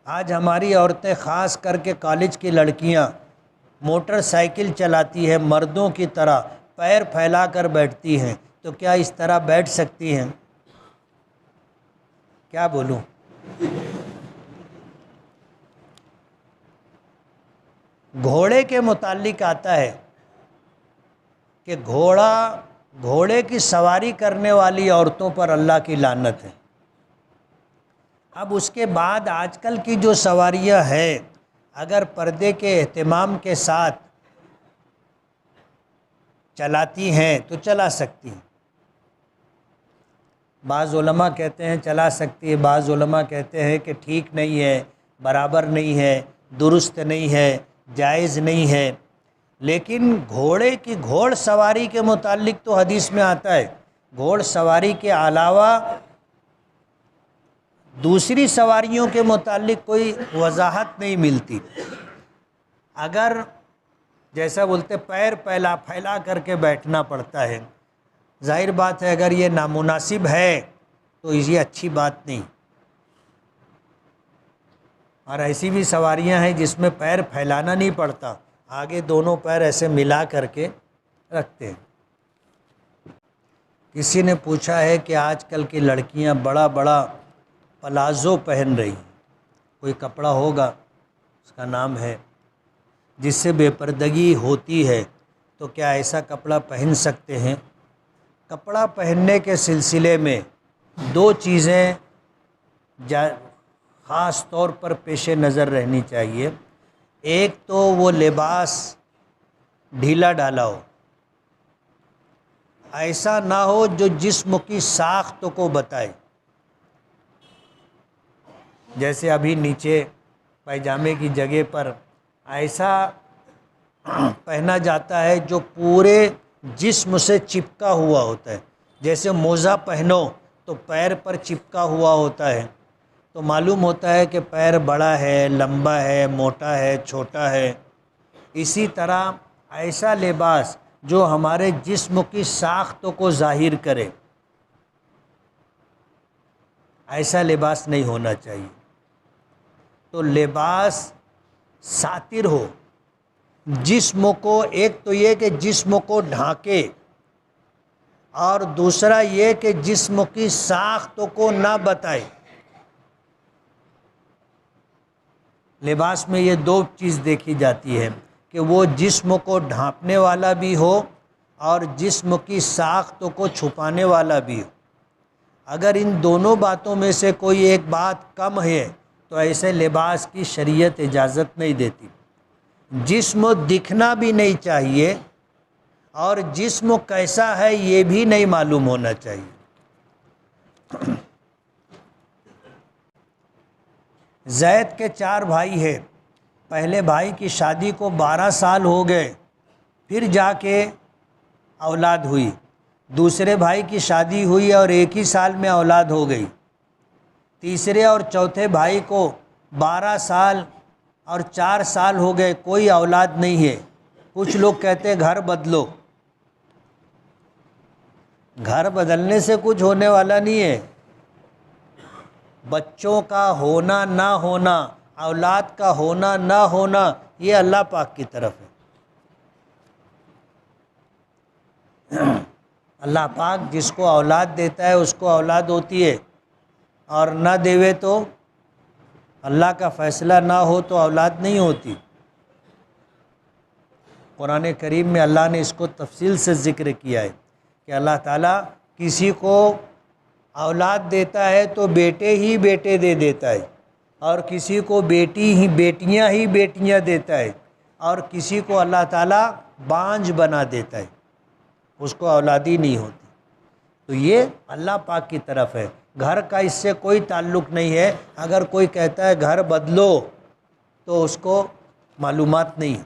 آج ہماری عورتیں خاص کر کے کالج کی لڑکیاں موٹر سائیکل چلاتی ہیں مردوں کی طرح پیر پھیلا کر بیٹھتی ہیں، تو کیا اس طرح بیٹھ سکتی ہیں؟ کیا بولوں؟ گھوڑے کے متعلق آتا ہے کہ گھوڑے کی سواری کرنے والی عورتوں پر اللہ کی لعنت ہے۔ اب اس کے بعد آج کل کی جو سواریاں ہیں اگر پردے کے اہتمام کے ساتھ چلاتی ہیں تو چلا سکتی ہیں۔ بعض علماء کہتے ہیں چلا سکتی ہے، بعض علماء کہتے ہیں کہ ٹھیک نہیں ہے، برابر نہیں ہے، درست نہیں ہے، جائز نہیں ہے۔ لیکن گھوڑے کی گھوڑ سواری کے متعلق تو حدیث میں آتا ہے، گھوڑ سواری کے علاوہ دوسری سواریوں کے متعلق کوئی وضاحت نہیں ملتی۔ اگر جیسا بولتے پیر پھیلا کر کے بیٹھنا پڑتا ہے، ظاہر بات ہے اگر یہ نامناسب ہے تو یہ اچھی بات نہیں۔ اور ایسی بھی سواریاں ہیں جس میں پیر پھیلانا نہیں پڑتا، آگے دونوں پیر ایسے ملا کر کے رکھتے ہیں۔ کسی نے پوچھا ہے کہ آج کل کی لڑکیاں بڑا پلازو پہن رہی ہیں، کوئی کپڑا ہوگا اس کا نام ہے جس سے بے پردگی ہوتی ہے، تو کیا ایسا کپڑا پہن سکتے ہیں؟ کپڑا پہننے کے سلسلے میں دو چیزیں خاص طور پر پیش نظر رہنی چاہیے۔ ایک تو وہ لباس ڈھیلا ڈالا ہو، ایسا نہ ہو جو جسم کی ساخت کو بتائے، جیسے ابھی نیچے پائجامے کی جگہ پر ایسا پہنا جاتا ہے جو پورے جسم سے چپکا ہوا ہوتا ہے، جیسے موزہ پہنو تو پیر پر چپکا ہوا ہوتا ہے، تو معلوم ہوتا ہے کہ پیر بڑا ہے، لمبا ہے، موٹا ہے، چھوٹا ہے۔ اسی طرح ایسا لباس جو ہمارے جسم کی ساخت کو ظاہر کرے، ایسا لباس نہیں ہونا چاہیے۔ تو لباس ساتر ہو، جسم کو، ایک تو یہ کہ جسم کو ڈھانکے، اور دوسرا یہ کہ جسم کی ساخت کو نہ بتائے۔ لباس میں یہ دو چیز دیکھی جاتی ہے کہ وہ جسم کو ڈھانپنے والا بھی ہو اور جسم کی ساخت کو چھپانے والا بھی ہو۔ اگر ان دونوں باتوں میں سے کوئی ایک بات کم ہے تو ایسے لباس کی شریعت اجازت نہیں دیتی۔ جسم دکھنا بھی نہیں چاہیے اور جسم کیسا ہے یہ بھی نہیں معلوم ہونا چاہیے۔ زید کے 4 بھائی ہیں، پہلے بھائی کی شادی کو 12 سال ہو گئے، پھر جا کے اولاد ہوئی۔ دوسرے بھائی کی شادی ہوئی اور 1 ہی سال میں اولاد ہو گئی۔ تیسرے اور چوتھے بھائی کو 12 سال اور 4 سال ہو گئے، کوئی اولاد نہیں ہے۔ کچھ لوگ کہتے ہیں گھر بدلو، گھر بدلنے سے کچھ ہونے والا نہیں ہے۔ بچوں کا ہونا نہ ہونا، اولاد کا ہونا نہ ہونا، یہ اللہ پاک کی طرف ہے۔ اللہ پاک جس کو اولاد دیتا ہے اس کو اولاد ہوتی ہے، اور نہ دیوے تو اللہ کا فیصلہ نہ ہو تو اولاد نہیں ہوتی۔ قرآن کریم میں اللہ نے اس کو تفصیل سے ذکر کیا ہے کہ اللہ تعالیٰ کسی کو اولاد دیتا ہے تو بیٹے ہی بیٹے دے دیتا ہے، اور کسی کو بیٹیاں ہی بیٹیاں دیتا ہے، اور کسی کو اللہ تعالیٰ بانجھ بنا دیتا ہے، اس کو اولادی نہیں ہوتی۔ تو یہ اللہ پاک کی طرف ہے، گھر کا اس سے کوئی تعلق نہیں ہے۔ اگر کوئی کہتا ہے گھر بدلو تو اس کو معلومات نہیں ہے۔